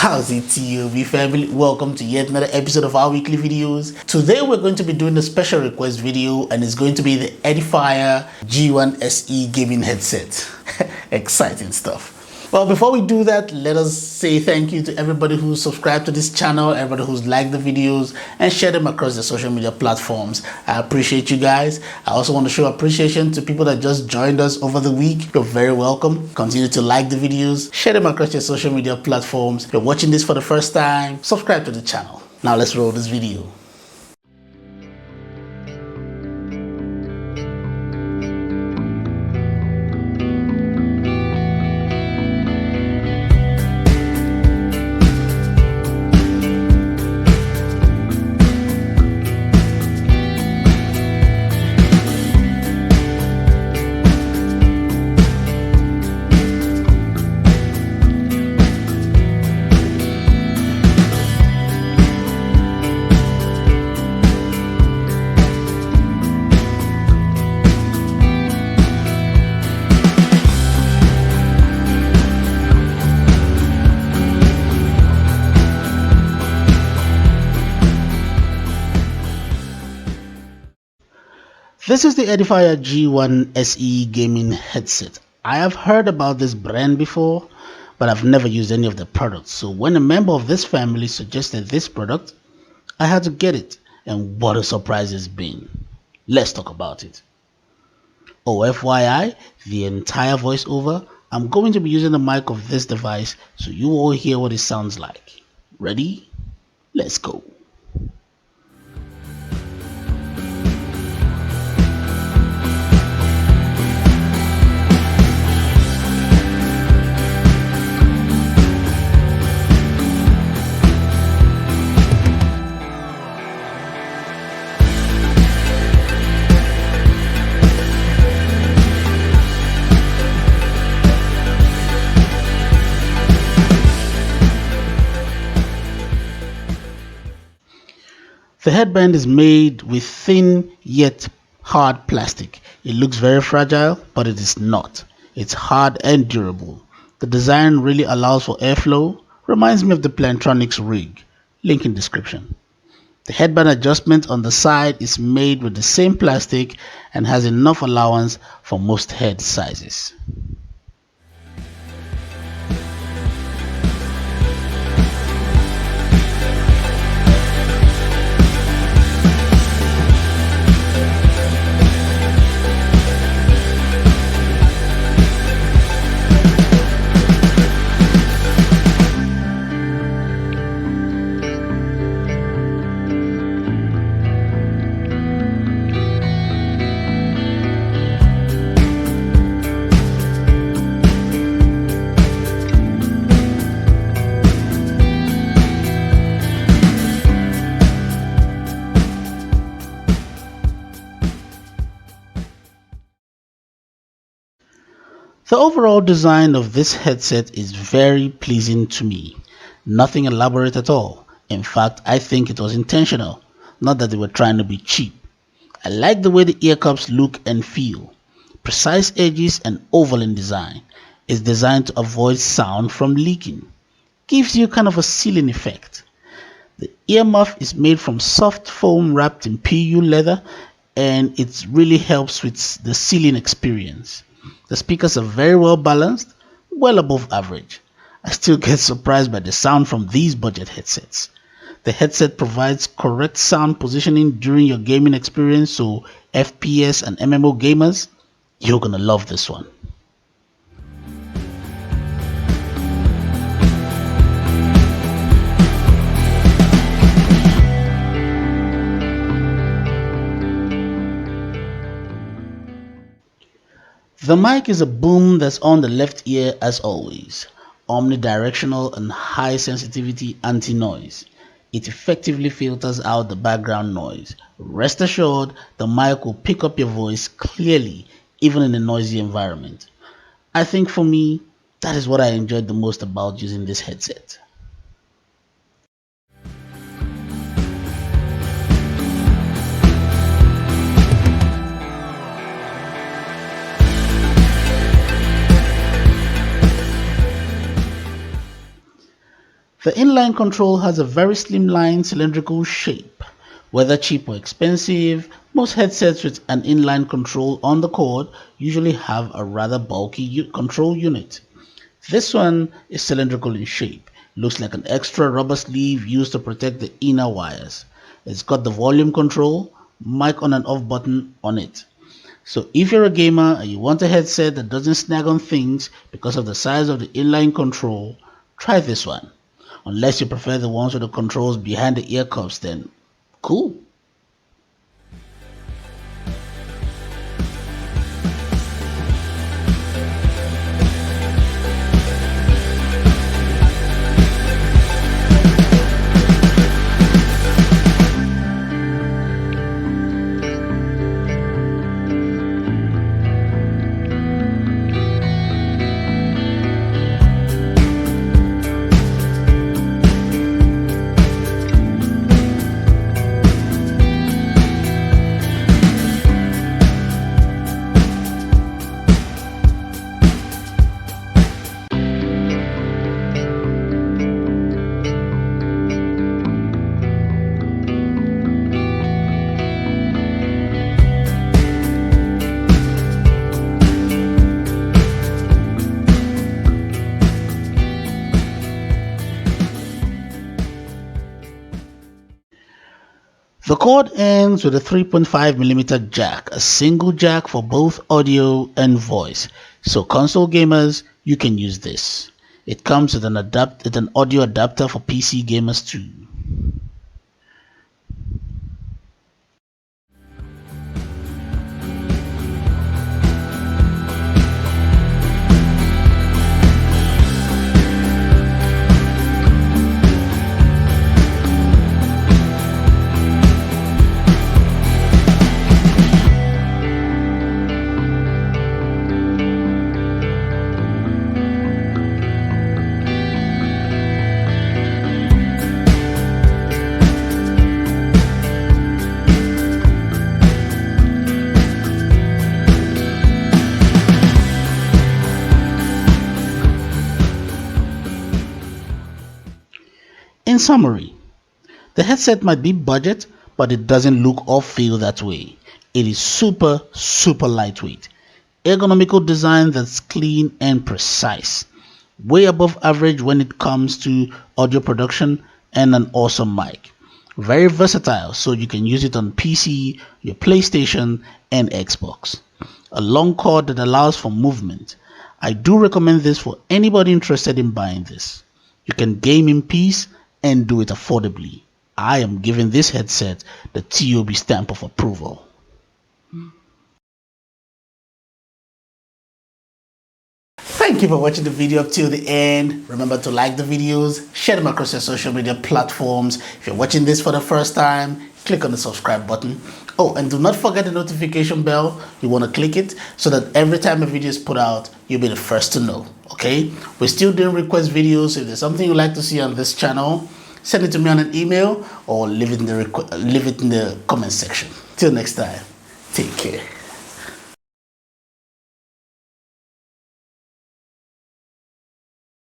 How's it, T.O.B family? Welcome to yet another episode of our weekly videos. Today we're going to be doing a special request video, and it's going to be the Edifier G1 SE gaming headset. Exciting stuff. Well, before we do that, let us say thank you to everybody who's subscribed to this channel, everybody who's liked the videos and shared them across the social media platforms. I appreciate you guys. I also want to show appreciation to people that just joined us over the week. You're very welcome. Continue to like the videos, share them across your social media platforms. If you're watching this for the first time, subscribe to the channel. Now let's roll this video. This is the Edifier G1 SE gaming headset. I have heard about this brand before, but I've never used any of the products. So when a member of this family suggested this product, I had to get it. And what a surprise it's been. Let's talk about it. Oh, FYI, the entire voiceover, I'm going to be using the mic of this device so you all hear what it sounds like. Ready? Let's go. The headband is made with thin yet hard plastic. It looks very fragile, but it is not. It's hard and durable. The design really allows for airflow. Reminds me of the PLANTRONICS rig. Link in description. The headband adjustment on the side is made with the same plastic and has enough allowance for most head sizes. The overall design of this headset is very pleasing to me. Nothing elaborate at all. In fact, I think it was intentional, not that they were trying to be cheap. I like the way the ear cups look and feel. Precise edges and oval in design. It's designed to avoid sound from leaking. Gives you kind of a ceiling effect. The earmuff is made from soft foam wrapped in PU leather, and it really helps with the ceiling experience. The speakers are very well balanced, well above average. I still get surprised by the sound from these budget headsets. The headset provides correct sound positioning during your gaming experience, so FPS and MMO gamers, you're gonna love this one. The mic is a boom that's on the left ear as always. Omnidirectional and high sensitivity anti-noise. It effectively filters out the background noise. Rest assured, the mic will pick up your voice clearly even in a noisy environment. I think for me, that is what I enjoyed the most about using this headset. The inline control has a very slimline cylindrical shape. Whether cheap or expensive, most headsets with an inline control on the cord usually have a rather bulky control unit. This one is cylindrical in shape, looks like an extra rubber sleeve used to protect the inner wires. It's got the volume control, mic on and off button on it. So if you're a gamer and you want a headset that doesn't snag on things because of the size of the inline control, try this one. Unless you prefer the ones with the controls behind the ear cuffs, then cool. The cord ends with a 3.5mm jack, a single jack for both audio and voice. So console gamers, you can use this. It comes with an audio adapter for PC gamers too. In summary, the headset might be budget, but it doesn't look or feel that way. It is super lightweight. Ergonomical design that's clean and precise. Way above average when it comes to audio production, and an awesome mic. Very versatile, so you can use it on PC, your PlayStation, and Xbox. A long cord that allows for movement. I do recommend this for anybody interested in buying this. You can game in peace and do it affordably. I am giving this headset the T.O.B stamp of approval. Thank you for watching the video up till the end. Remember to like the videos, share them across your social media platforms. If you're watching this for the first time, click on the subscribe button. Oh, and do not forget the notification bell. You want to click it so that every time a video is put out, you'll be the first to know. Okay? We're still doing request videos. If there's something you'd like to see on this channel, send it to me on an email or leave it in the comment section. Till next time, take care.